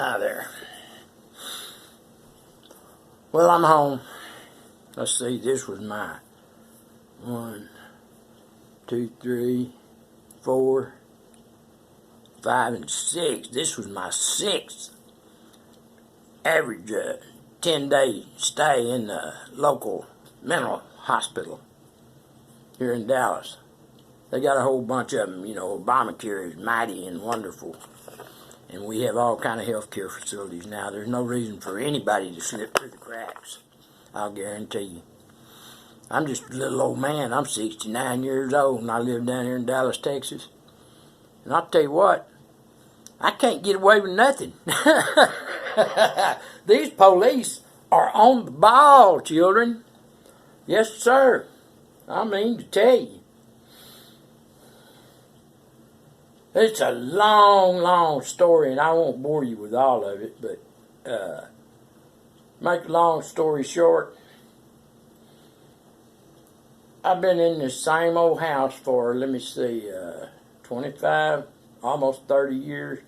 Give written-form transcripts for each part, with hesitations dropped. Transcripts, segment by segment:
Hi there. Well, I'm home. Let's see, this was my 1, 2, 3, 4, 5, and 6. This was my 6th average 10-day stay in the local mental hospital here in Dallas. They got a whole bunch of them. You know, Obamacare is mighty and wonderful. And we have all kind of health care facilities now. There's no reason for anybody to slip through the cracks, I'll guarantee you. I'm just a little old man. I'm 69 years old, and I live down here in Dallas, Texas. And I'll tell you what, I can't get away with nothing. These police are on the ball, children. Yes, sir. I mean to tell you. It's a long, long story, and I won't bore you with all of it, but make a long story short, I've been in this same old house for, 25, almost 30 years.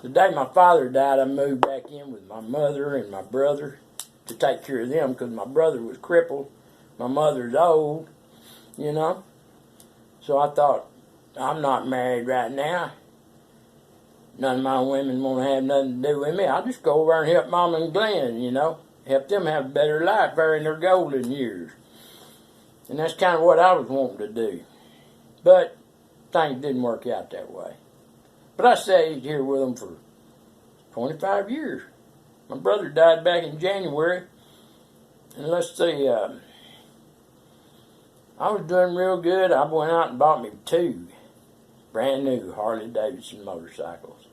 The day my father died, I moved back in with my mother and my brother to take care of them because my brother was crippled. My mother's old, you know. So I thought, I'm not married right now. None of my women want to have nothing to do with me. I'll just go over and help Mama and Glenn, you know. Help them have a better life. They're in their golden years. And that's kind of what I was wanting to do. But things didn't work out that way. But I stayed here with them for 25 years. My brother died back in January. And let's see, I was doing real good. I went out and bought me 2 brand new Harley-Davidson motorcycles,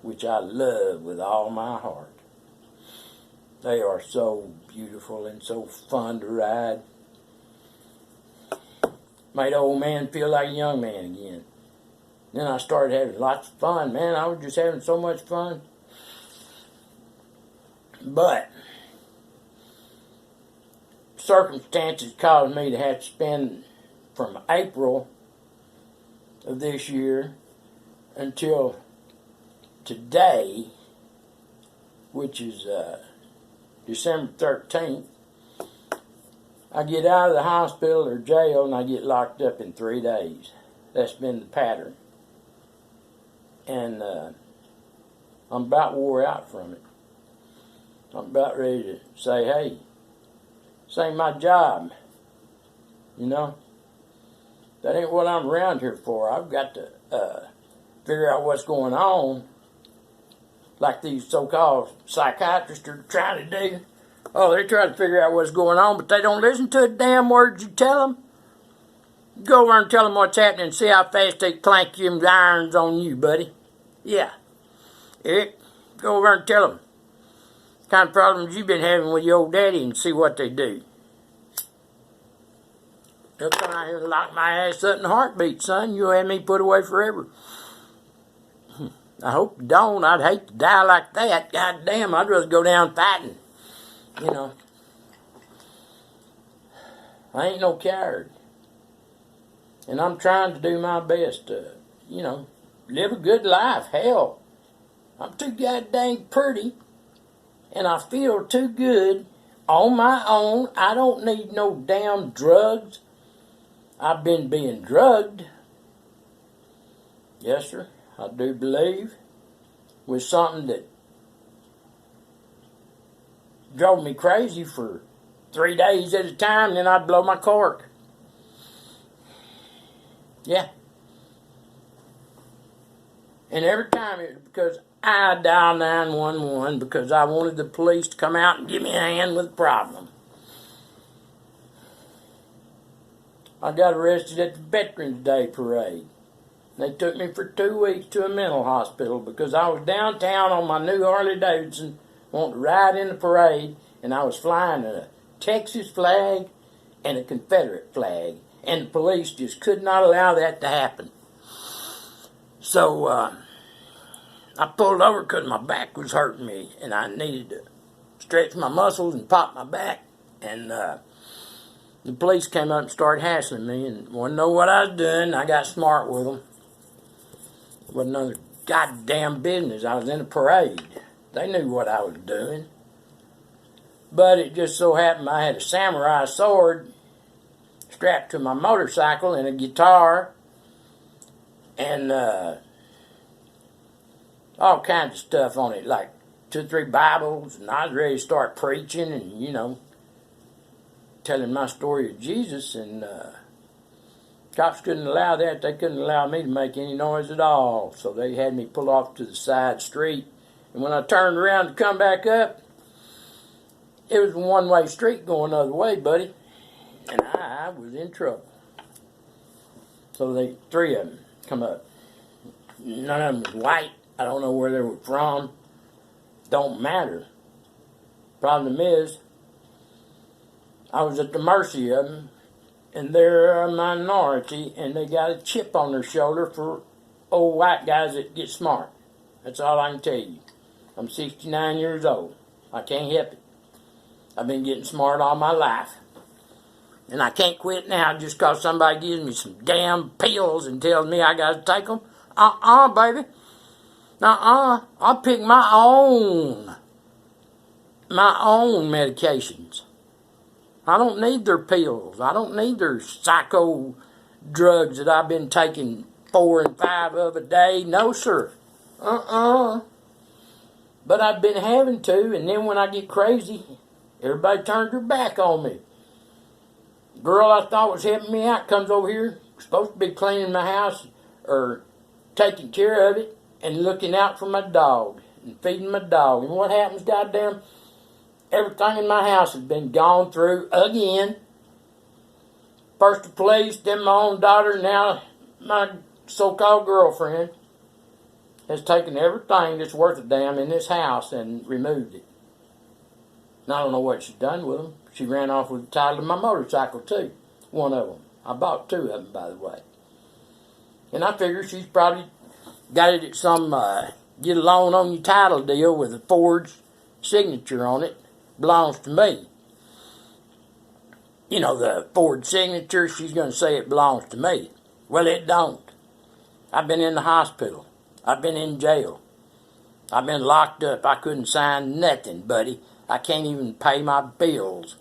which I love with all my heart. They are so beautiful and so fun to ride. Made old man feel like a young man again. Then I started having lots of fun, man. I was just having so much fun. But circumstances caused me to have to spend from April of this year until today, which is December 13th, I get out of the hospital or jail and I get locked up in 3 days. That's been the pattern. And I'm about wore out from it. I'm about ready to say, hey, this ain't my job. You know? That ain't what I'm around here for. I've got to figure out what's going on, like these so-called psychiatrists are trying to do. Oh, they try to figure out what's going on, but they don't listen to the damn words you tell them. Go over and tell them what's happening and see how fast they clank them irons on you, buddy. Yeah. Eric, go over and tell them the kind of problems you've been having with your old daddy and see what they do. They'll come out here and lock my ass up in a heartbeat, son. You'll have me put away forever. I hope you don't. I'd hate to die like that. God damn, I'd rather go down fighting. You know. I ain't no coward. And I'm trying to do my best to, you know, live a good life. Hell, I'm too goddamn pretty. And I feel too good on my own. I don't need no damn drugs. I've been being drugged. Yes, sir. I do believe. With something that drove me crazy for 3 days at a time, then I'd blow my cork. Yeah. And every time it was because I dialed 911 because I wanted the police to come out and give me a hand with the problem. I got arrested at the Veterans Day parade. They took me for 2 weeks to a mental hospital because I was downtown on my new Harley-Davidson wanting to ride in the parade, and I was flying a Texas flag and a Confederate flag, and the police just could not allow that to happen. So I pulled over because my back was hurting me, and I needed to stretch my muscles and pop my back, and the police came up and started hassling me and wanted to know what I was doing. I got smart with them. It wasn't none of their goddamn business. I was in a parade. They knew what I was doing. But it just so happened I had a samurai sword strapped to my motorcycle and a guitar and all kinds of stuff on it, like 2 or 3 Bibles, and I was ready to start preaching and, telling my story of Jesus, and cops couldn't allow that. They couldn't allow me to make any noise at all, so they had me pull off to the side street, and when I turned around to come back up, it was a one-way street going the other way, buddy, and I was in trouble. So 3 of them come up. None of them was white. I don't know where they were from. Don't matter. Problem is, I was at the mercy of them, and they're a minority, and they got a chip on their shoulder for old white guys that get smart. That's all I can tell you. I'm 69 years old. I can't help it. I've been getting smart all my life. And I can't quit now just because somebody gives me some damn pills and tells me I got to take them. Baby. I'll pick my own medications. I don't need their pills. I don't need their psycho drugs that I've been taking 4 and 5 of a day. No, sir. But I've been having to, and then when I get crazy, everybody turns their back on me. Girl I thought was helping me out comes over here, supposed to be cleaning my house or taking care of it and looking out for my dog and feeding my dog. And what happens, goddamn, everything in my house has been gone through again. First the police, then my own daughter, now my so-called girlfriend has taken everything that's worth a damn in this house and removed it. And I don't know what she's done with them. She ran off with the title of my motorcycle, too. One of them. I bought 2 of them, by the way. And I figure she's probably got it at some get a loan on your title deal with a Ford's signature on it. Belongs to me. You know, the Ford signature, she's going to say it belongs to me. Well, it don't. I've been in the hospital. I've been in jail. I've been locked up. I couldn't sign nothing, buddy. I can't even pay my bills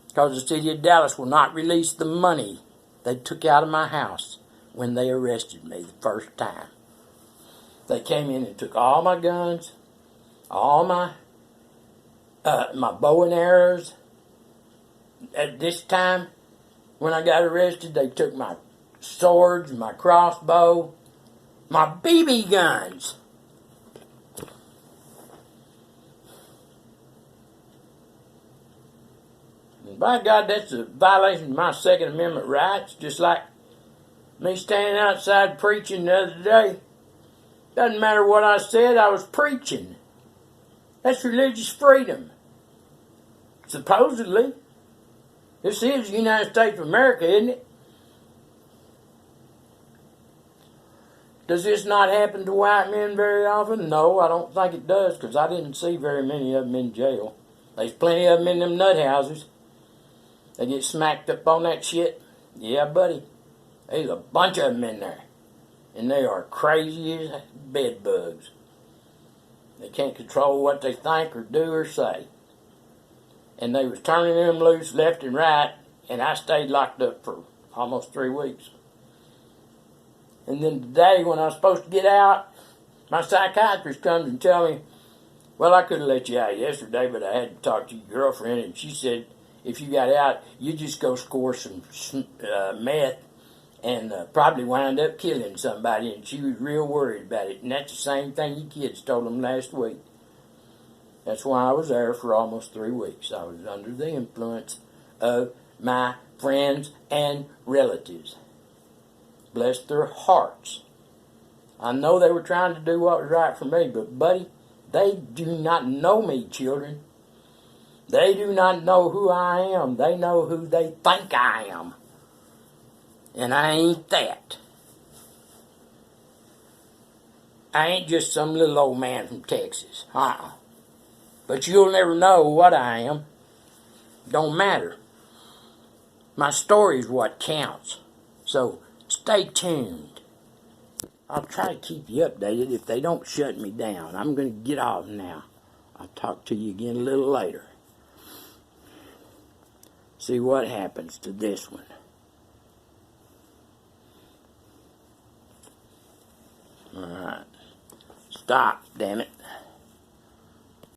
because the city of Dallas will not release the money they took out of my house when they arrested me the first time. They came in and took all my guns, all my bow and arrows. At this time, when I got arrested, they took my swords, my crossbow, my BB guns. And by God, that's a violation of my Second Amendment rights, just like me standing outside preaching the other day. Doesn't matter what I said, I was preaching. That's religious freedom. Supposedly. This is the United States of America, isn't it? Does this not happen to white men very often? No, I don't think it does, because I didn't see very many of them in jail. There's plenty of them in them nut houses. They get smacked up on that shit. Yeah, buddy. There's a bunch of them in there. And they are crazy as bed bugs. They can't control what they think or do or say. And they was turning them loose left and right, and I stayed locked up for almost 3 weeks. And then today, when I was supposed to get out, my psychiatrist comes and tells me, well, I could have let you out yesterday, but I had to talk to your girlfriend, and she said, if you got out, you just go score some meth and probably wind up killing somebody, and she was real worried about it. And that's the same thing you kids told them last week. That's why I was there for almost 3 weeks. I was under the influence of my friends and relatives. Bless their hearts. I know they were trying to do what was right for me, but buddy, they do not know me, children. They do not know who I am. They know who they think I am. And I ain't that. I ain't just some little old man from Texas. But you'll never know what I am. Don't matter. My story is what counts. So stay tuned. I'll try to keep you updated if they don't shut me down. I'm going to get off now. I'll talk to you again a little later. See what happens to this one. Alright. Stop, damn it.